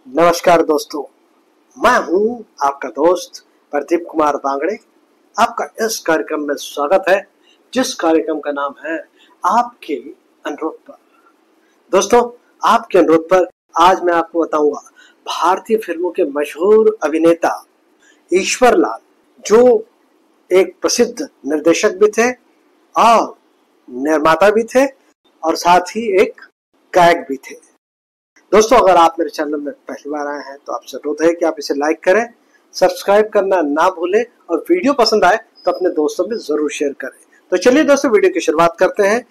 नमस्कार दोस्तों, मैं हूं आपका दोस्त प्रदीप कुमार बांगड़े। आपका इस कार्यक्रम में स्वागत है, जिस कार्यक्रम का नाम है आपके अनुरोध पर। दोस्तों, आपके अनुरोध पर आज मैं आपको बताऊंगा भारतीय फिल्मों के मशहूर अभिनेता ईश्वर लाल, जो एक प्रसिद्ध निर्देशक भी थे और निर्माता भी थे और साथ ही एक गायक भी थे। दोस्तों, अगर आप मेरे चैनल में पहली बार आए हैं तो आपसे अनुरोध है कि आप इसे लाइक करें, सब्सक्राइब करना ना भूलें और वीडियो पसंद आए तो अपने दोस्तों में जरूर शेयर करें। तो चलिए दोस्तों, वीडियो की शुरुआत करते हैं।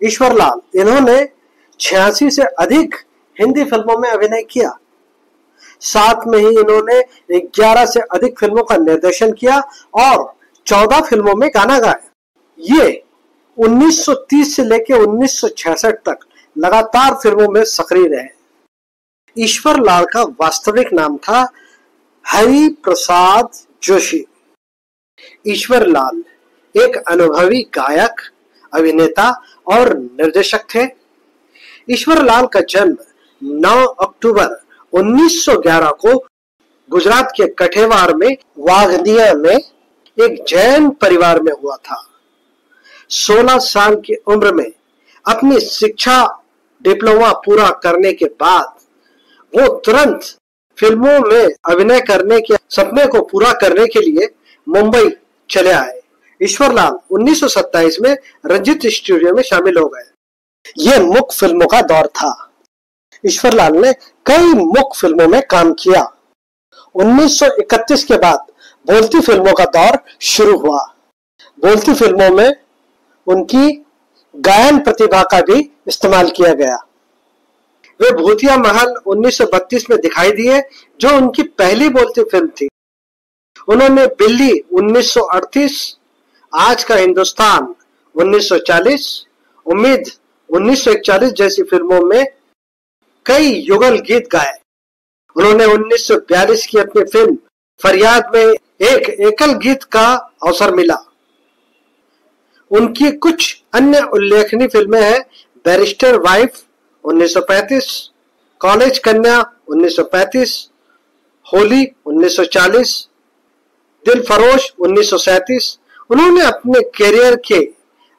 ईश्वर लाल, इन्होंने 86 से अधिक हिंदी फिल्मों में अभिनय किया। साथ में ही इन्होंने 11 से अधिक फिल्मों का निर्देशन किया और 14 फिल्मों में गाना गाया। ये 1930 से लेकर 1966 तक लगातार फिल्मों में सक्रिय रहे। ईश्वर लाल का वास्तविक नाम था हरि प्रसाद जोशी। ईश्वर लाल एक अनुभवी गायक, अभिनेता और निर्देशक थे। ईश्वर लाल का जन्म 9 अक्टूबर 1911 को गुजरात के कठेवार में वाघदिया में एक जैन परिवार में हुआ था। 16 साल की उम्र में अपनी शिक्षा डिप्लोमा पूरा करने के बाद वो तुरंत फिल्मों में अभिनय करने के सपने को पूरा करने के लिए मुंबई चले आए। ईश्वर लाल 1927 में रंजीत स्टूडियो में शामिल हो गए। ये मुख्य फिल्मों का दौर था। ईश्वर लाल ने कई मुख्य फिल्मों में काम किया। 1931 के बाद बोलती फिल्मों का दौर शुरू हुआ। बोलती फिल्मों में उनकी गायन प्रतिभा का भी इस्तेमाल किया गया। वे भूतिया महल 1932 में दिखाई दिए, जो उनकी पहली बोलती फिल्म थी। उन्होंने बिल्ली 1938, आज का हिंदुस्तान 1940, उम्मीद 1941 जैसी फिल्मों में कई युगल गीत गाए। उन्होंने 1942 की अपनी फिल्म फरियाद में एक एकल गीत का अवसर मिला। उनकी कुछ अन्य उल्लेखनीय फिल्में हैं बैरिस्टर वाइफ 1935, कॉलेज कन्या 1935, होली 1940, दिल फरोश 1937। उन्होंने अपने करियर के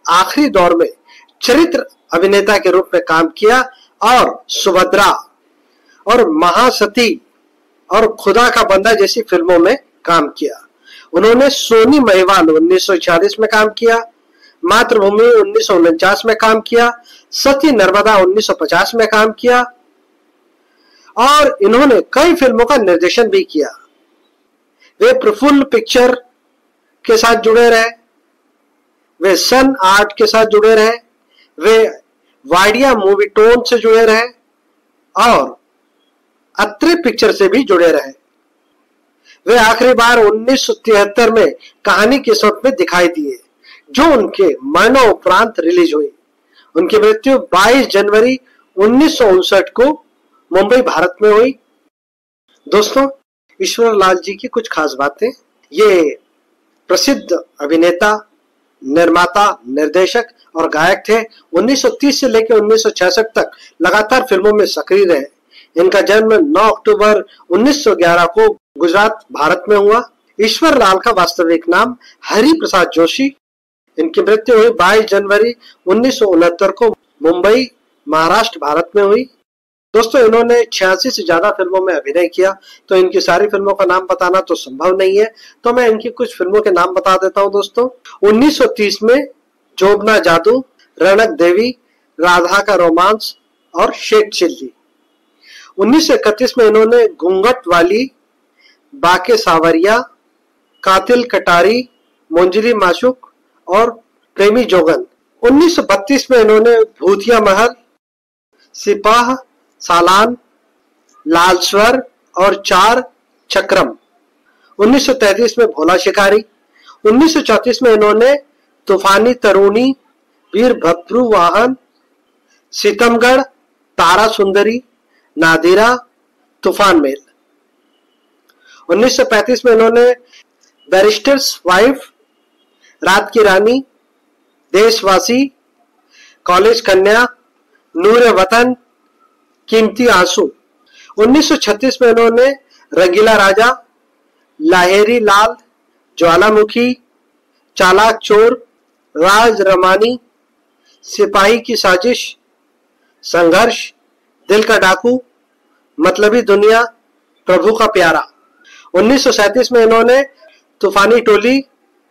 आखिरी दौर में चरित्र अभिनेता के रूप में काम किया और सुभद्रा और महासती और खुदा का बंदा जैसी फिल्मों में काम किया। उन्होंने सोनी महिवाल 1946 में काम किया, मातृभूमि 1949 में काम किया, सती नर्मदा 1950 में काम किया और इन्होंने कई फिल्मों का निर्देशन भी किया। वे प्रफुल्ल पिक्चर के साथ जुड़े रहे, वे सन आर्ट के साथ जुड़े रहे, वे वाडिया मूवी टोन से जुड़े रहे और अत्रे पिक्चर से भी जुड़े रहे। वे आखिरी बार 1973 में कहानी किस्मत में दिखाई दिए, जो उनके मरणोपरांत रिलीज हुई। उनकी मृत्यु 22 जनवरी 1959 को मुंबई, भारत में हुई। दोस्तों, ईश्वर लाल जी की कुछ खास बातें। ये प्रसिद्ध अभिनेता, निर्माता, निर्देशक और गायक थे। 1930 से लेकर 1966 तक लगातार फिल्मों में सक्रिय रहे। इनका जन्म 9 अक्टूबर 1911 को गुजरात, भारत में हुआ। ईश्वर लाल का वास्तविक नाम हरि प्रसाद जोशी। इनकी मृत्यु हुई 22 जनवरी 1969 को मुंबई, महाराष्ट्र, भारत में हुई। दोस्तों, इन्होंने 86 से ज्यादा फिल्मों में अभिनय किया, तो इनकी सारी फिल्मों का नाम बताना तो संभव नहीं है, तो मैं इनकी कुछ फिल्मों के नाम बता देता हूं। दोस्तों, 1930 में जोबना जादू, रणक देवी, राधा का रोमांस और शेख चिल्ली। 1931 में इन्होंने घूंघट वाली, बाके सावरिया, कातिल कटारी, मोंजली माशुक और प्रेमी जोगन। 1932 में इन्होंने भूतिया महल, सिपाह सालान, लाल स्वर और 4 चक्रम। 1933 में भोला शिकारी। 1934 में इन्होंने तूफानी तरुणी, वीरभद्रु वाहन, सितमगढ़, तारा सुंदरी, नादिरा, तूफान मेल। 1935 में इन्होंने बैरिस्टर्स वाइफ, रात की रानी, देशवासी, कॉलेज कन्या, नूर वतन, कीमती आंसू। 1936 में इन्होंने रंगीला राजा, लाहेरी लाल, ज्वालामुखी, चालाक चोर, राज रमानी, सिपाही की साजिश, संघर्ष, दिल का डाकू, मतलबी दुनिया, प्रभु का प्यारा। 1937 में इन्होंने तूफानी टोली,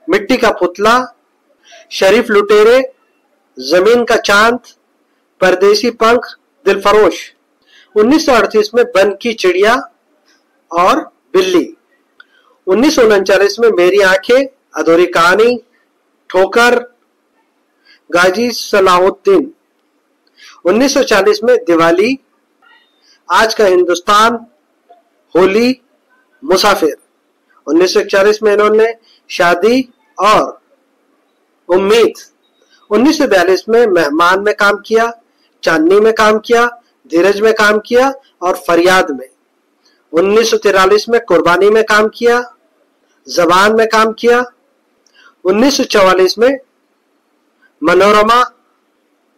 मिट्टी का पुतला, शरीफ लुटेरे, जमीन का चांद, परदेसी पंख, दिलफरोश। 1938 में बन की चिड़िया और बिल्ली। 1939 में मेरी आंखें, अधूरी कहानी, ठोकर, गाजी सलाहुद्दीन। 1940 में दिवाली, आज का हिंदुस्तान, होली, मुसाफिर। 1941 में इन्होंने शादी और उम्मीद। 1942 में मेहमान में काम किया, चांदनी में काम किया, धीरज में काम किया और फरियाद में। 1943 में कुर्बानी में काम किया, जबान में काम किया। 1944 में मनोरमा,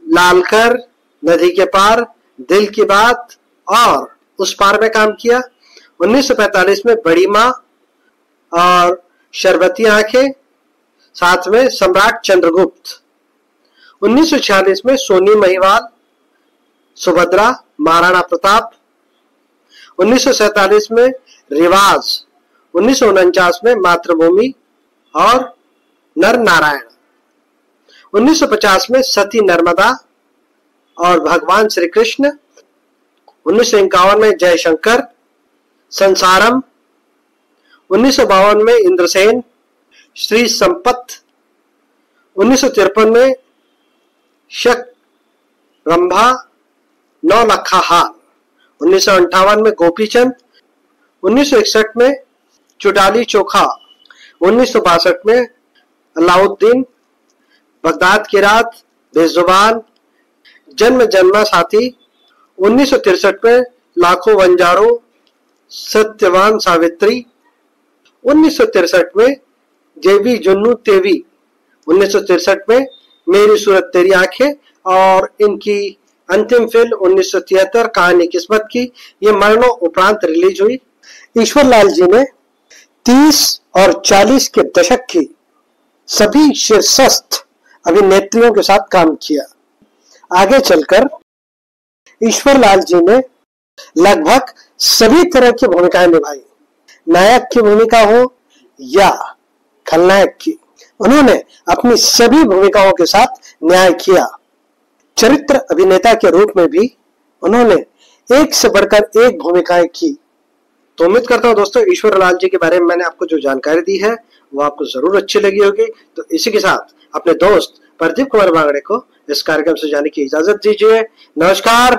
लालकर, नदी के पार, दिल की बात और उस पार में काम किया। 1945 में बड़ी माँ और शरबती आंखें, साथ में सम्राट चंद्रगुप्त। 1946 में सोनी महिवाल, सुभद्रा, महाराणा प्रताप। 1947 में रिवाज। 1949 में मातृभूमि और नर नारायण। 1950 में सती नर्मदा और भगवान श्री कृष्ण। 1951 में जयशंकर, संसारम। 1952 में इंद्रसेन, श्री संपत। 1953 में शक रंभा, नौ लखा हार। 1958 में गोपीचंद। 1961 में चुडाली चोखा। 1962 में अलाउद्दीन, बगदाद की रात, बेजुबान, जन्म जन्मा साथी। 1963 में लाखों वंजारों, सत्यवान सावित्री। 1963 में जेबी जुन्नू तेवी। 1963 में मेरी सूरत तेरी आंखें और इनकी अंतिम फिल्म 1973 कहानी किस्मत की, ये मरणों उपरांत रिलीज हुई। ईश्वरलाल जी ने 30 और 40 के दशक की सभी शीर्षस्थ अभिनेत्रियों के साथ काम किया। आगे चलकर ईश्वरलाल जी ने लगभग सभी तरह की भूमिकाएं निभाई, नायक की भूमिका हो या खलनायक की। उन्होंने अपनी सभी भूमिकाओं के साथ न्याय किया। चरित्र अभिनेता के रूप में भी उन्होंने एक से बढ़कर एक भूमिकाएं की। तो उम्मीद करता हूं दोस्तों ईश्वरलाल जी के बारे में मैंने आपको जो जानकारी दी है वो आपको जरूर अच्छी लगी होगी। तो इसी के साथ अपने दोस्त प्रदीप कुमार बांगड़े को इस कार्यक्रम से जाने की इजाजत दीजिए। नमस्कार।